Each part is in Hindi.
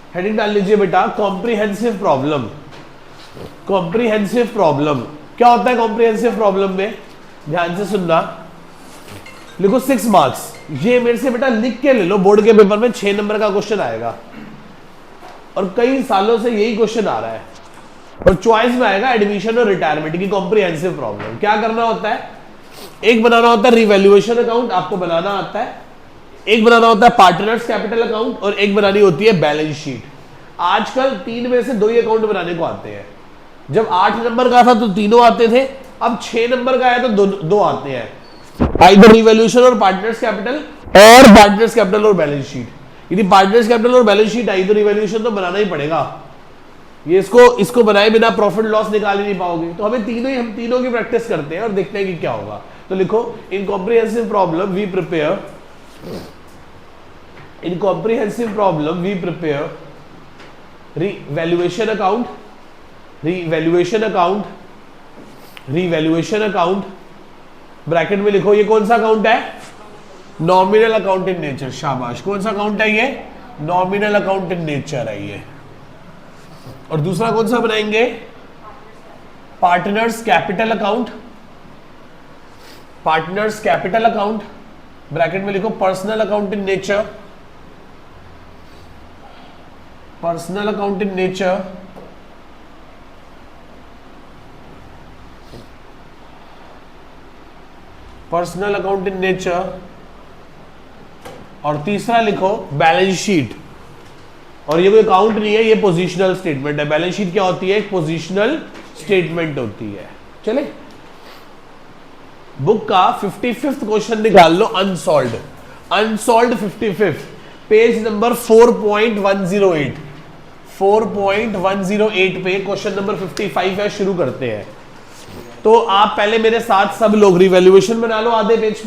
हेडिंग डाल लीजिए बेटा कॉम्प्रिहेंसिव प्रॉब्लम। कॉम्प्रिहेंसिव प्रॉब्लम क्या होता है? कॉम्प्रिहेंसिव प्रॉब्लम में ध्यान से सुनना, लिखो 6 मार्क्स। ये मेरे से बेटा लिख के ले लो, बोर्ड के पेपर में 6 नंबर का क्वेश्चन आएगा और कई सालों से यही क्वेश्चन आ रहा है और चॉइस में आएगा एडमिशन और रिटायरमेंट की कॉम्प्रिहेंसिव प्रॉब्लम। क्या करना होता है? एक बनाना होता है रिवैल्यूएशन अकाउंट, आपको बनाना आता है। एक बनाना होता है पार्टनर्स कैपिटल अकाउंट और एक बनानी होती है बैलेंस शीट। आजकल 3 में से 2 ही अकाउंट बनाने को आते हैं। जब 8 नंबर का था तो तीनों आते थे, अब 6 नंबर का है तो दो आते हैं, आइदर रिवैल्यूएशन और पार्टनर्स कैपिटल और पार्टनर्स कैपिटल और बैलेंस शीट। यदि पार्टनर्स कैपिटल और बैलेंस शीट आई तो रिवैल्यूएशन तो बनाना ही पड़ेगा। ये इसको बनाए बिना प्रॉफिट लॉस निकाल ही नहीं पाओगे। तो हम तीनों की प्रैक्टिस करते हैं और देखते हैं कि क्या होगा। तो लिखो in comprehensive problem we prepare revaluation account bracket में लिखो ये कौन सा अकाउंट है? Nominal account in nature. शाबाश, कौन सा अकाउंट है ये? नॉमिनल अकाउंट इन नेचर है ये। और दूसरा कौन सा बनाएंगे? पार्टनर्स कैपिटल अकाउंट ब्रैकेट में लिखो personal account in nature. Personal account in nature और तीसरा लिखो बैलेंस शीट। और ये कोई अकाउंट नहीं है, ये पोजीशनल स्टेटमेंट है। बैलेंस शीट क्या होती है? एक पोजीशनल स्टेटमेंट होती है। चले बुक का 55th क्वेश्चन निकाल लो, अनसॉल्व्ड 55th पेज नंबर 4.108 पे क्वेश्चन नंबर 55 है। शुरू करते हैं। तो आप पहले मेरे साथ सब लोग रिवैल्यूएशन बना लो आधे पेज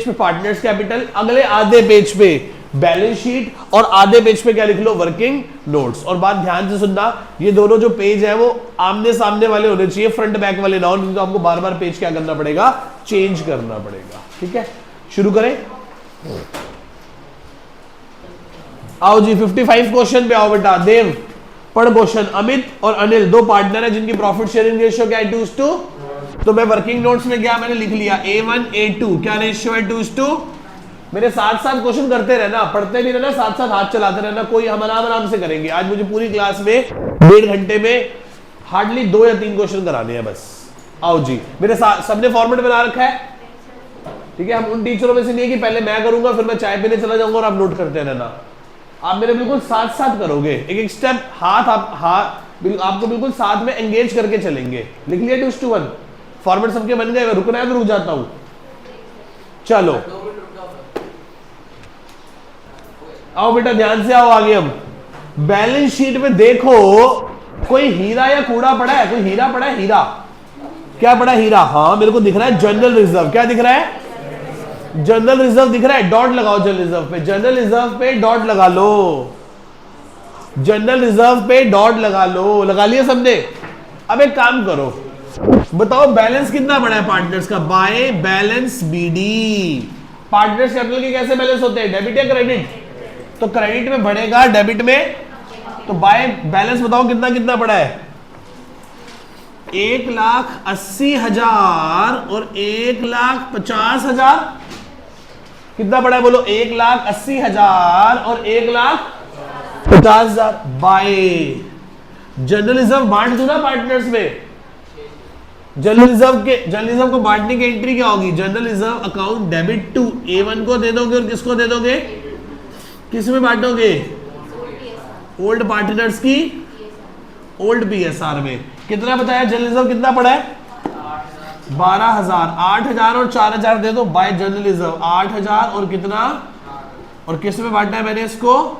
पे पार्टनर्स कैपिटल, अगले आधे पेज पे बैलेंस शीट और आधे पेज पे क्या लिख लो? Working notes. और बात ध्यान से सुनना, ये दोनों जो पेज है वो आमने सामने वाले होने चाहिए, फ्रंट बैक वाले ना हो, नहीं तो आपको बार बार पेज क्या करना पड़ेगा? चेंज करना पड़ेगा। ठीक है, शुरू करें। आओ जी 55 क्वेश्चन पे आओ बेटा। देव पढ़ क्वेश्चन। अमित और अनिल 2 पार्टनर है जिनकी प्रॉफिट शेयरिंग रेशियो क्या है? 2:2। तो मैं वर्किंग नोट्स में क्या मैंने लिख लिया? A1 A2 क्या रेशियो है? 2:2। मेरे साथ क्वेश्चन करते रहना, पढ़ते भी रहना, साथ हाथ चलाते रहना। कोई हम आराम से करेंगे। आज मुझे पूरी क्लास में 1.5 घंटे में हार्डली 2 या 3 क्वेश्चन कराने हैं बस। आओ जी, मेरे साथ सबने फॉर्मेट बना रखा है? ठीक है, हम उन टीचरों में से नहीं है कि पहले मैं करूंगा फिर मैं चाय पीने चला जाऊंगा और आप नोट करते रहना। आप मेरे बिल्कुल साथ करोगे, एक स्टेप आपको बिल्कुल साथ में एंगेज करके चलेंगे। लिख लिया 2:1 फॉर्मेट सबके बन गए। रुकना है तो रुक जाता हूं। चलो आओ बेटा ध्यान से आओ आगे। हम बैलेंस शीट में देखो कोई हीरा या कूड़ा पड़ा है? कोई हीरा पड़ा है? हीरा क्या पड़ा? हीरा। हाँ मेरे को दिख रहा है जनरल रिजर्व। क्या दिख रहा है? जनरल रिजर्व दिख रहा है। डॉट लगाओ जनरल रिजर्व पे। जनरल रिजर्व पे डॉट लगा लो। जनरल रिजर्व पे डॉट लगा लो। लगा लिया सबने? अब एक काम करो, बताओ बैलेंस कितना बड़ा है पार्टनर्स का? By balance BD. Partners capital के कैसे बैलेंस होते हैं? डेबिट या क्रेडिट? तो क्रेडिट में बढ़ेगा, डेबिट में। तो बाय बैलेंस बताओ कितना बड़ा है? 1,80,000 और 1,50,000। कितना बड़ा है बोलो? 1,80,000 और 1,50,000। बाय जनरल रिजर्व बांट दो ना पार्टनर्स में। जनरल रिजर्व को बांटने की एंट्री क्या होगी? General reserve account debit to A1 को दे दोगे और किसको दे दोगे? किस में बांटोगे? ओल्ड पार्टनर्स की ओल्ड PSR में। कितना बताया? जनरल रिजर्व कितना पड़ा है? 12,000। 8,000 और 4,000 दे दो। बाय जनरल रिजर्व 8,000 और कितना? और किस में बांटा है मैंने इसको?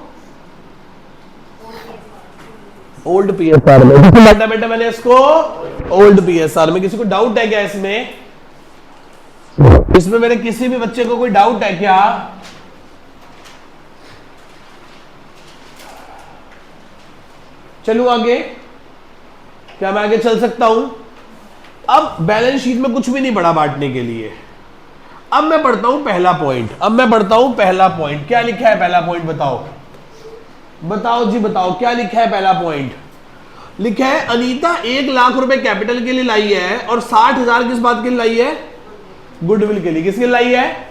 ओल्ड PSR में। किसमें बांटा बेटा मैंने इसको? ओल्ड PSR में। किसी को डाउट है क्या इसमें? इसमें मेरे किसी भी बच्चे को कोई डाउट है क्या? चलूं आगे? क्या मैं आगे चल सकता हूं? अब बैलेंस शीट में कुछ भी नहीं पड़ा बांटने के लिए। अब मैं पढ़ता हूं पहला पॉइंट। क्या लिखा है पहला पॉइंट बताओ? बताओ जी बताओ, क्या लिखा है पहला पॉइंट? लिखा है अनीता 1 लाख रुपए कैपिटल के लिए लाई है और 60,000 किस बात के लिए लाई है? गुडविल के लिए। किसके लिए लाई है?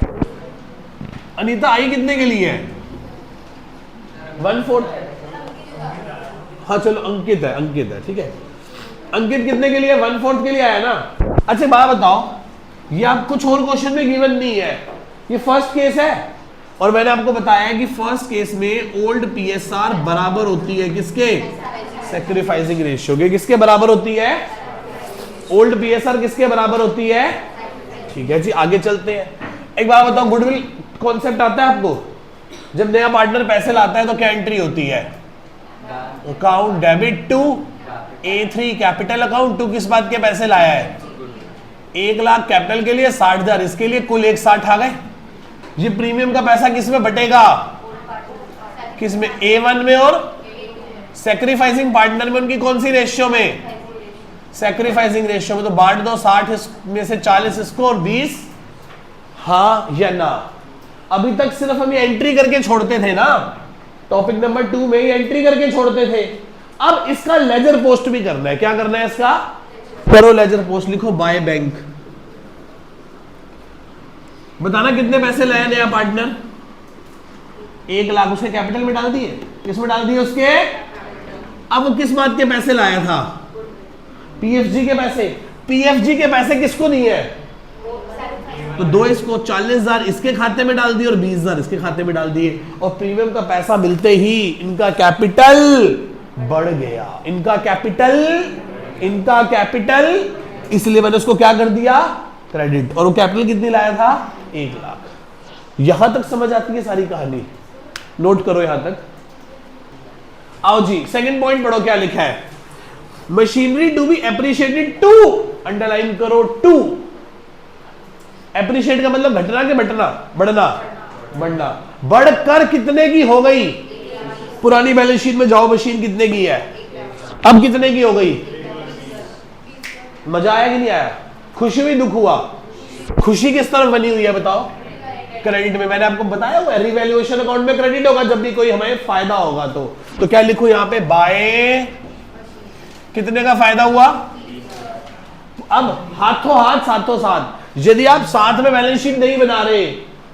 अनीता आई कितने के लिए है? 1/4। हाँ चलो अंकित है, ठीक है। अंकित कितने के लिए? 1/4 के लिए आया ना। अच्छा बात बताओ, ये आप कुछ और क्वेश्चन में गिवन नहीं है, ये फर्स्ट केस है और मैंने आपको बताया कि फर्स्ट केस में ओल्ड पीएसआर बराबर होती है किसके? सैक्रिफाइसिंग रेशियो के। किसके बराबर होती है? ओल्ड पीएसआर किसके बराबर होती है? ठीक है जी, आगे चलते हैं। एक बात बताओ, गुडविल कॉन्सेप्ट आता है आपको? जब नया पार्टनर पैसे लाता है तो क्या एंट्री होती है? Account debit to A3 capital account to किस बात के पैसे लाया है? 1 लाख कैपिटल के लिए, 60,000 इसके लिए, कुल 160 आ गए। ये प्रीमियम का पैसा किस में बटेगा? किस में? A1 में। और सैक्रिफाइसिंग पार्टनर में उनकी कौन सी रेशियो में? सैक्रिफाइसिंग रेशियो में। तो बांट दो, 60 में से 40 इसको और 20 हाँ या ना। अभी तक सिर्फ हम ये एंट्री करके छोड़ते थे ना, टॉपिक नंबर 2 में ही एंट्री करके छोड़ते थे। अब इसका लेजर पोस्ट भी करना है। क्या करना है इसका? करो लेजर पोस्ट, लिखो बाय बैंक। बताना कितने पैसे लाया नया पार्टनर? 1 लाख उसके कैपिटल में डाल दिए। किसमें डाल दिए? उसके। अब वो किस बात के पैसे लाया था? पीएफजी के पैसे। पीएफजी के पैसे किसको दिए है? तो 2 इसको, 40,000 इसके खाते में डाल दिए और 20,000 इसके खाते में डाल दिए। और प्रीमियम का पैसा मिलते ही इनका कैपिटल बढ़ गया। इनका कैपिटल, इसलिए मैंने उसको क्या कर दिया? क्रेडिट। और वो कैपिटल कितनी लाया था? 1 लाख। यहां तक समझ आती है सारी कहानी? नोट करो यहां तक। आओ जी, सेकंड पॉइंट पढ़ो, क्या लिखा है? Machinery to be appreciated to, underline करो, टू। एप्रिशिएट का मतलब घटना के बटना, बढ़ना। बढ़कर कितने की हो गई? पुरानी बैलेंस शीट में जाओ, मशीन कितने की है? अब कितने की हो गई? मजा आया कि नहीं आया? खुशी हुई, दुख हुआ? खुशी किस तरफ बनी हुई है बताओ? क्रेडिट में। मैंने आपको बताया हुआ है रिवैल्यूएशन अकाउंट में क्रेडिट होगा जब भी कोई हमें फायदा होगा। तो क्या लिखूं यहां पे? बाय कितने का फायदा हुआ? अब हाथों हाथ साथों साथ, यदि आप साथ में बैलेंस शीट नहीं बना रहे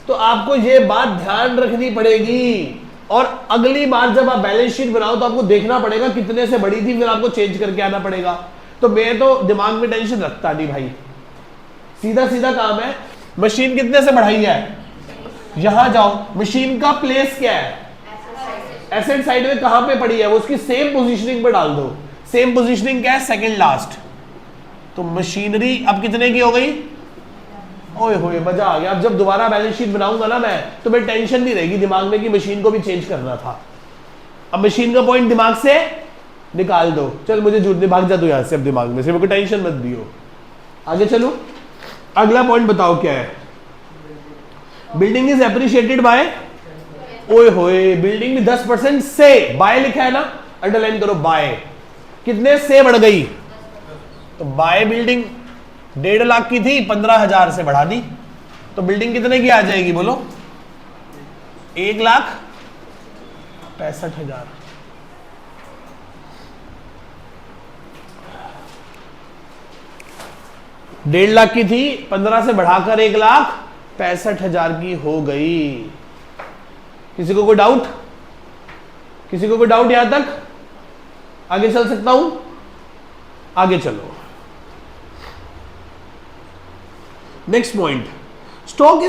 तो आपको यह बात ध्यान रखनी पड़ेगी। और अगली बार जब आप बैलेंस शीट बनाओ तो आपको देखना पड़ेगा कितने से बड़ी थी, फिर आपको चेंज करके आना पड़ेगा। तो मैं तो दिमाग में टेंशन रखता नहीं भाई, सीधा सीधा काम है। मशीन कितने से बढ़ाई है? यहां जाओ, मशीन का प्लेस क्या है? एसेट साइड में कहां पे पड़ी है? वो उसकी सेम पोजीशनिंग पे डाल दो। सेम पोजीशनिंग क्या है? Second last. तो मशीनरी अब कितने की हो गई? ओए होए, मजा आ गया। अब जब दोबारा बैलेंस शीट बनाऊंगा ना मैं, तो मैं टेंशन नहीं रहेगी दिमाग में कि मशीन को भी चेंज करना था। अब मशीन का पॉइंट दिमाग से निकाल दो। चल मुझे झूठ नहीं, भाग जा तू यहां से अब दिमाग में से, मेरे को टेंशन मत दियो। आगे चलो, अगला पॉइंट बताओ क्या है? बिल्डिंग इज एप्रिशिएटेड बाय, ओए होए, बिल्डिंग में 10% से, बाय लिखा है ना, अंडरलाइन करो बाय। कितने से बढ़ गई? तो बाय बिल्डिंग 1.5 लाख की थी, 15,000 से बढ़ा दी, तो बिल्डिंग कितने की आ जाएगी बोलो? 1,65,000। डेढ़ लाख की थी, 15 से बढ़ाकर 1,65,000 की हो गई। किसी को कोई डाउट? किसी को कोई डाउट यहां तक? आगे चल सकता हूं? आगे चलो। Next point, stock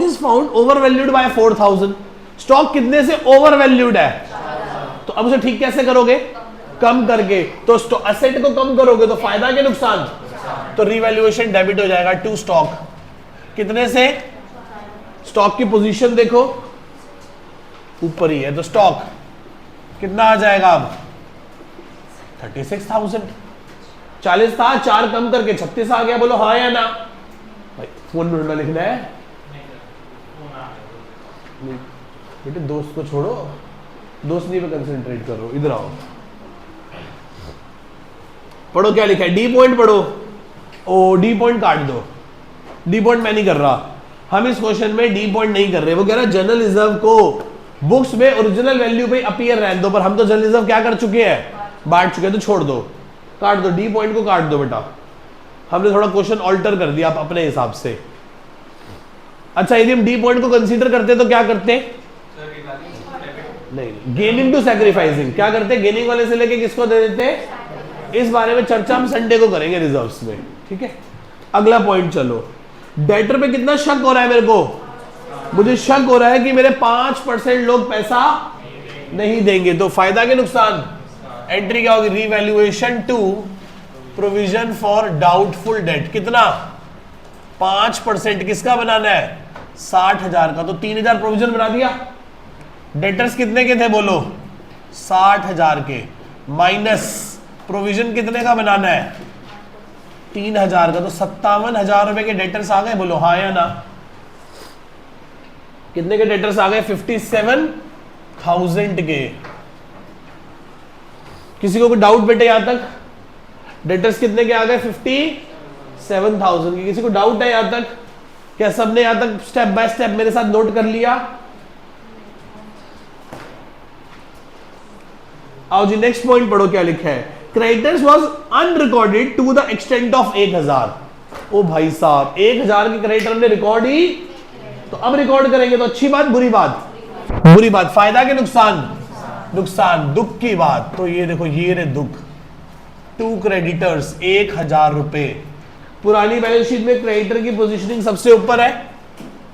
is found over valued bye 4,000। Stock कितने से ओवर वैल्यूड है? तो अब उसे ठीक कैसे करोगे? कम करके। तो असेट को कम करोगे तो फायदा के नुकसान? तो रिवैल्यूएशन डेबिट हो जाएगा टू स्टॉक। कितने से? स्टॉक की पोजीशन देखो ऊपर ही है, तो स्टॉक कितना आ जाएगा अब? 36,000। 40 था, 4 कम करके 36 आ गया। बोलो हाँ या ना? भाई फोन में लिखना है बेटे, दोस्त को छोड़ो, दोस्ती पे कंसंट्रेट करो। इधर आओ, पढ़ो क्या लिखा है। डी पॉइंट पढ़ो। ओ डी पॉइंट काट दो, डी पॉइंट मैं नहीं कर रहा। हम इस क्वेश्चन में डी पॉइंट नहीं कर रहे। वो कह रहा है जनरल रिजर्व को बुक्स में ओरिजिनल वैल्यू पे अपीयर रहने दो, पर हम तो जनरल रिजर्व क्या कर चुके हैं, बांट चुके हैं, तो छोड़ दो, काट दो, डी पॉइंट को काट दो बेटा। हमने थोड़ा क्वेश्चन ऑल्टर कर दिया आप अपने हिसाब से। अच्छा यदि हम डी पॉइंट को कंसीडर करते तो क्या करते, नहीं, गेनिंग टू सैक्रिफाइसिंग, क्या करते, गेनिंग वाले से लेके किसको दे देते, इस बारे में चर्चा हम संडे को करेंगे रिजर्व्स में, ठीक है। अगला पॉइंट चलो, डेटर पे कितना शक हो रहा है मेरे को, मुझे शक हो रहा है कि मेरे 5% लोग पैसा नहीं देंगे, तो फायदा के नुकसान, एंट्री क्या होगी, revaluation to provision for doubtful debt, कितना 5%, किसका बनाना है, 60,000 का, तो 3,000 प्रोविजन बना दिया। डेटर्स कितने के थे बोलो, 60,000 के, माइनस प्रोविजन कितने का बनाना है, 3,000 का, तो 57,000 रुपए के डेटर्स आ गए, बोलो हाँ या ना। कितने के डेटर्स आ गए, 57,000 के। किसी को कोई डाउट बेटे यहां तक, डेटर्स कितने के आ गए, 57,000 के, किसी को डाउट है यहां तक, क्या सबने यहां तक स्टेप बाय स्टेप मेरे साथ नोट कर लिया। आओ जी नेक्स्ट पॉइंट पढ़ो, क्या लिखा है, creditors was unrecorded to the extent of 1,000। ओ भाई साहब 1,000 के क्रेडिटर ने रिकॉर्ड ही, तो अब रिकॉर्ड करेंगे तो अच्छी बात बुरी बात, बुरी बात, फायदा के नुकसान, नुकसान, दुख की बात, तो ये देखो ये रे दुख, 2 क्रेडिटर्स 1,000 रुपए। पुरानी बैलेंस शीट में क्रेडिटर की पोजीशनिंग सबसे ऊपर है,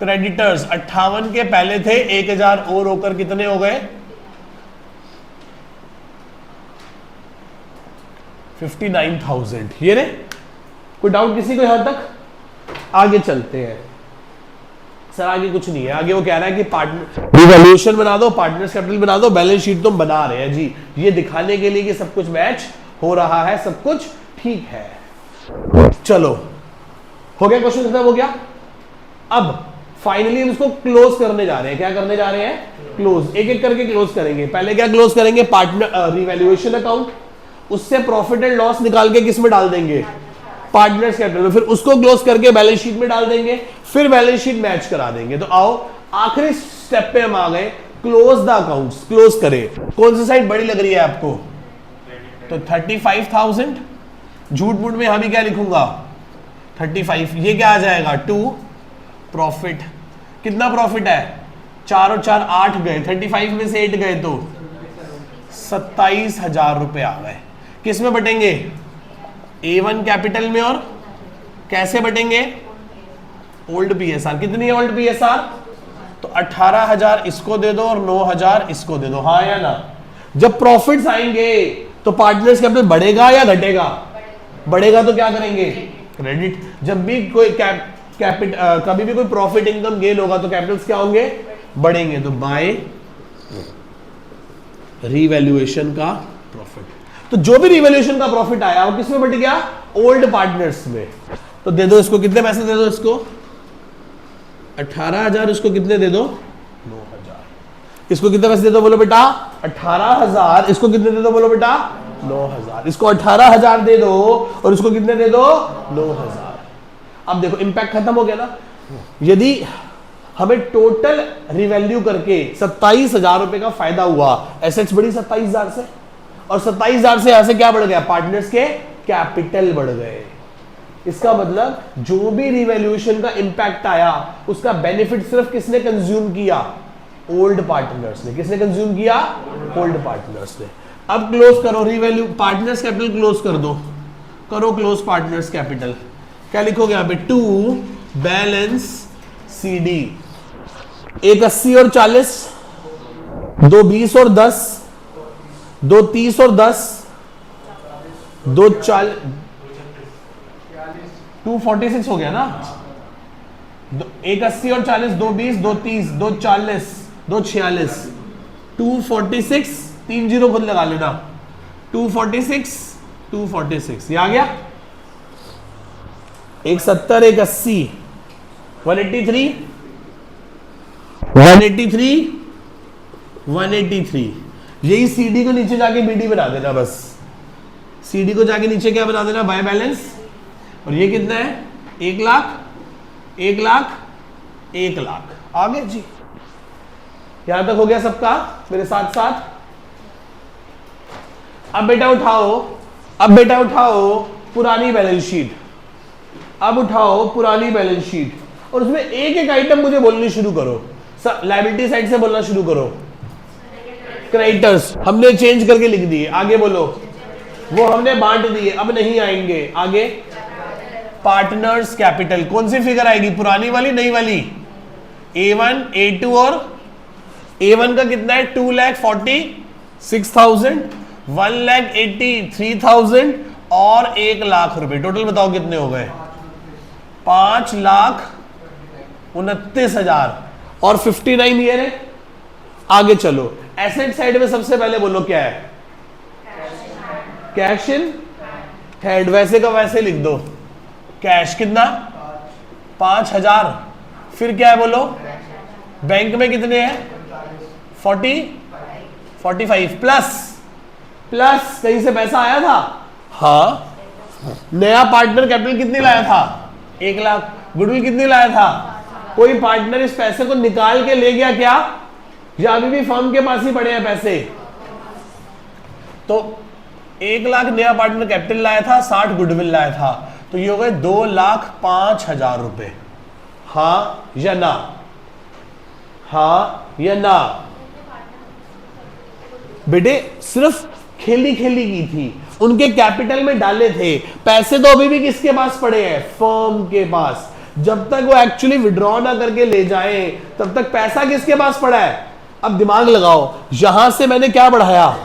क्रेडिटर्स 58 के पहले थे, 1,000 और होकर कितने हो गए, 59,000। ये रे कोई डाउट किसी को यहां तक, आगे चलते हैं। सर आगे कुछ नहीं है, आगे वो कह रहा है कि पार्टनर रिवैल्यूएशन बना दो, पार्टनर्स कैपिटल बना दो, बैलेंस शीट तुम बना रहे हैं जी, ये दिखाने के लिए कि सब कुछ मैच हो रहा है, सब कुछ ठीक है। चलो हो गया, क्वेश्चन खत्म हो गया। अब फाइनली हम इसको क्लोज करने जा रहे हैं, क्या करने जा रहे हैं, क्लोज, एक एक करके क्लोज करेंगे। पहले क्या क्लोज करेंगे, पार्टनर रिवैल्यूएशन अकाउंट, उससे प्रॉफिट एंड लॉस निकाल के किस में डाल देंगे, पार्टनर्स कैपिटल में, फिर उसको क्लोज करके बैलेंस शीट में डाल देंगे, फिर बैलेंस शीट मैच करा देंगे। तो आओ आखिरी स्टेप पे हम आ गए, क्लोज द अकाउंट्स, क्लोज करें। कौन सी साइड बड़ी लग रही है आपको, तो 35,000, झूठ मूठ में यहां भी क्या लिखूंगा 35, ये क्या आ जाएगा 2 प्रॉफिट, कितना प्रॉफिट है, 4 और 4 8 गए, 35 में से 8 गए तो 27,000 रुपए आ गए। किस में बटेंगे, A1 कैपिटल में, और कैसे बटेंगे, ओल्ड PSR, कितनी है ओल्ड PSR, तो 18,000 इसको दे दो और 9,000 इसको दे दो, हाँ या ना। जब प्रॉफिट्स आएंगे तो पार्टनर्स कैपिटल बढ़ेगा या घटेगा, बढ़ेगा तो क्या करेंगे, क्रेडिट। जब भी कोई कभी भी कोई प्रॉफिट इनकम गेन होगा तो कैपिटल्स क्या होंगे, बढ़ेंगे, तो बाय रीवैल्यूएशन का प्रॉफिट। तो जो भी रिवैल्यूएशन का प्रॉफिट आया वो किसमें बट गया, ओल्ड पार्टनर्स में। तो दे दो इसको, कितने पैसे दे दो इसको, 18,000, इसको कितने दे दो, 9,000। इसको कितने पैसे दे दो बोलो बेटा, 18,000, इसको कितने दे दो बोलो बेटा, 9,000। इसको 18,000 दे दो और इसको कितने दे दो, 9,000। अब देखो इंपैक्ट खत्म हो गया ना। यदि हमें टोटल रिवैल्यू करके 27,000 रुपए का फायदा हुआ, एसेट्स बढ़ी 27,000 से, और 27,000 से यहां से क्या बढ़ गया, पार्टनर्स के कैपिटल बढ़ गए। इसका मतलब जो भी रिवैल्यूएशन का इंपैक्ट आया उसका बेनिफिट सिर्फ किसने कंज्यूम किया, ओल्ड पार्टनर्स ने। किसने कंज्यूम किया, ओल्ड पार्टनर्स ने। अब क्लोज करो रिवैल्यू, पार्टनर्स कैपिटल क्लोज कर दो, करो क्लोज पार्टनर्स कैपिटल। क्या लिखोगे यहां पे, 2 बैलेंस CD, एक 80 और 40, 2 20 और 10, 2 30 और 10, 2 40, 246 हो गया ना, एक 80 और 40, 2 20, 2 30, 2 40, 2 46, 246, 3 0 खुद लगा लेना, 246, 246, ये आ गया। एक 70, एक 80, 183, 183, 183। यही CD को नीचे जाके BD बना देना, बस CD को जाके नीचे क्या बना देना, बाय बैलेंस। और ये कितना है, 1 लाख, 1 लाख, 1 लाख। आगे जी यहां तक हो गया सबका मेरे साथ साथ। अब बेटा उठाओ पुरानी बैलेंस शीट। अब उठाओ पुरानी बैलेंस शीट और उसमें एक एक आइटम मुझे बोलनी शुरू करो। लायबिलिटी साइड से बोलना शुरू करो। क्रेडिटर्स हमने चेंज करके लिख दिए, आगे बोलो। वो हमने बांट दिए, अब नहीं आएंगे। आगे पार्टनर्स कैपिटल, कौन सी फिगर आएगी, पुरानी वाली नई वाली? A1 A2 और A1 का कितना है 2,46,000, 1,83,000 और 1,00,000 रुपए। टोटल बताओ कितने हो गए? 5,29,000 और 59 ईयर है। आगे चलो, एसेट साइड में सबसे पहले बोलो क्या है? Cash in hand. वैसे का वैसे लिख दो। कैश कितना? 5,000। फिर क्या है बोलो? बैंक में कितने हैं? 45 प्लस कहीं से पैसा आया था? हाँ। नया पार्टनर कैपिटल कितनी लाया था? 1,00,000। गुडविल कितनी लाया था? कोई पार्टनर इस पैसे को निकाल के ले गया क्या, या अभी भी फर्म के पास ही पड़े हैं पैसे? तो 1,00,000 नया पार्टनर कैपिटल लाया था, 60 गुडविल लाया था, तो ये हो गए 2,05,000 रुपए। हाँ या ना? हाँ या ना? बेटे सिर्फ खेली की थी, उनके कैपिटल में डाले थे पैसे, तो अभी भी किसके पास पड़े हैं? फर्म के पास। जब तक वो एक्चुअली विड्रॉ ना करके ले जाएं, तब तक पैसा किसके पास पड़ा है? अब दिमाग लगाओ, यहां से मैंने क्या बढ़ाया?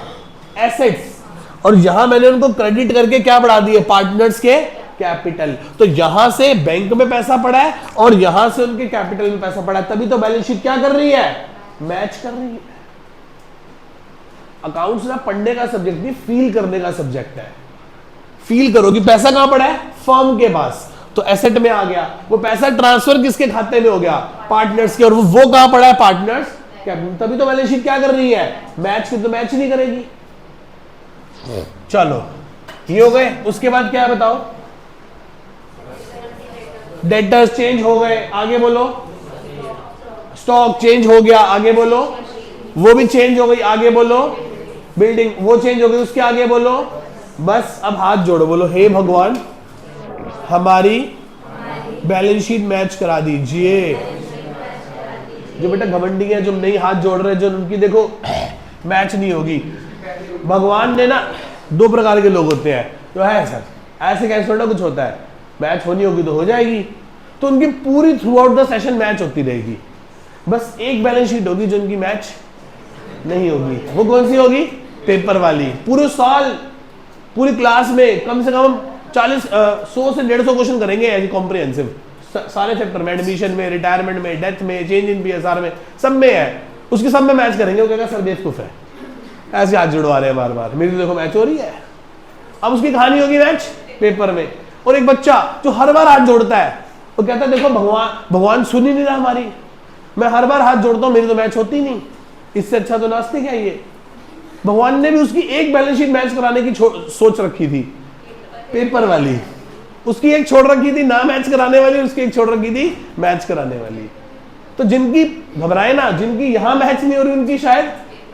एसेट्स। और यहां मैंने उनको क्रेडिट करके क्या बढ़ा दिए? पार्टनर्स के कैपिटल। तो यहां से बैंक में पैसा पड़ा है और यहां से उनके कैपिटल में पैसा पड़ा है, तभी तो बैलेंस शीट क्या कर रही है? मैच कर रही है। अकाउंट्स ना पढ़ने का सब्जेक्ट नहीं, फील करने का सब्जेक्ट है। फील करो कि पैसा कहां पड़ा है? फर्म के पास। तो एसेट में आ गया, वो पैसा ट्रांसफर किसके खाते में हो गया? पार्टनर्स के। और वो कहां पड़ा है? Partners capital. तभी तो बैलेंस शीट क्या कर रही है? मैच की। तो मैच नहीं करेगी। चलो ये हो गए। उसके बाद क्या है बताओ? डेटर्स चेंज हो गए, आगे बोलो। स्टॉक चेंज हो गया, आगे बोलो। वो भी चेंज हो गई, आगे बोलो। बिल्डिंग वो चेंज हो गई, उसके आगे बोलो। बस अब हाथ जोड़ो, बोलो हे भगवान हमारी बैलेंस शीट मैच करा दीजिए। जो बेटा घमंडी है, जो नहीं हाथ जोड़ रहे, जो उनकी देखो मैच नहीं होगी। भगवान ने ना 2 प्रकार के लोग होते हैं, तो है सर ऐसे कैसे थोड़ा कुछ होता है, मैच होनी होगी तो हो जाएगी। तो उनकी पूरी through out the session match होती रहेगी। बस एक बैलेंस शीट होगी जो उनकी मैच नहीं होगी। वो कौन सी होगी? पेपर वाली। पूरे साल पूरी क्लास में कम से कम 100 से 150 क्वेश्चन करेंगे एज कॉम्प्रिहेंसिव, सारे चैप्टर में, एडमिशन में, रिटायरमेंट में, डेथ में, चेंज इन PSR में, सब में है। उसके सब में मैच करेंगे। वो कहेगा सर बेवकूफ है, ऐसे हाथ जुड़वा रहे हैं बार बार, मेरी तो देखो मैच हो रही है। अब उसकी कहानी होगी मैच पेपर में। और एक बच्चा जो हर बार हाथ जोड़ता है, वो कहता है देखो भगवान सुन ही नहीं रहा हमारी, मैं हर बार हाथ जोड़ता हूं, मेरी तो मैच होती नहीं। इससे अच्छा तो नास्तिक है ये। भगवान ने भी उसकी एक बैलेंस शीट मैच कराने की सोच रखी थी, पेपर वाली। उसकी एक छोड़ रखी थी ना मैच कराने वाली, उसकी एक छोड़ रखी थी मैच कराने वाली। तो जिनकी घबराए ना, जिनकी यहां मैच नहीं हो रही, उनकी शायद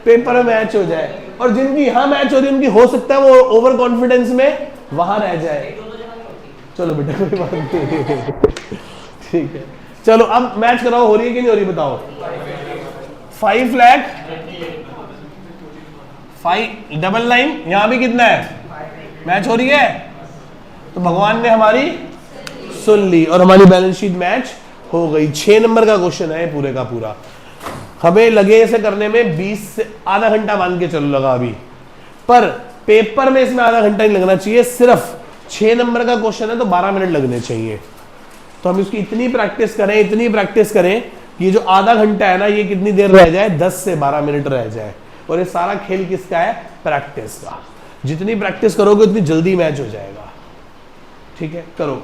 पेपर में मैच हो जाए, और जिनकी यहां मैच हो रही, उनकी हो सकता है वो ओवर कॉन्फिडेंस में वहां रह जाए। चलो बेटा कोई बात नहीं, ठीक है। चलो अब मैच कराओ, हो रही है कि नहीं हो रही बताओ। 5 लाख 599, यहां भी कितना है? मैच हो रही है। तो भगवान ने हमारी सुन ली और हमारी बैलेंस शीट मैच हो गई। 6 नंबर का क्वेश्चन है पूरे का पूरा। हमें लगे इसे करने में 20 से आधा घंटा मान के चलो लगा अभी, पर पेपर में इसमें आधा घंटा ही लगना चाहिए। सिर्फ 6 नंबर का क्वेश्चन है तो 12 मिनट लगने चाहिए। तो हम इसकी इतनी प्रैक्टिस करें कि ये जो आधा घंटा है ना, ये कितनी देर रह जाए? 10 से 12 मिनट रह जाए। और ये सारा खेल किसका है? प्रैक्टिस का। जितनी प्रैक्टिस करोगे उतनी जल्दी मैच हो जाएगा। ठीक है, करो।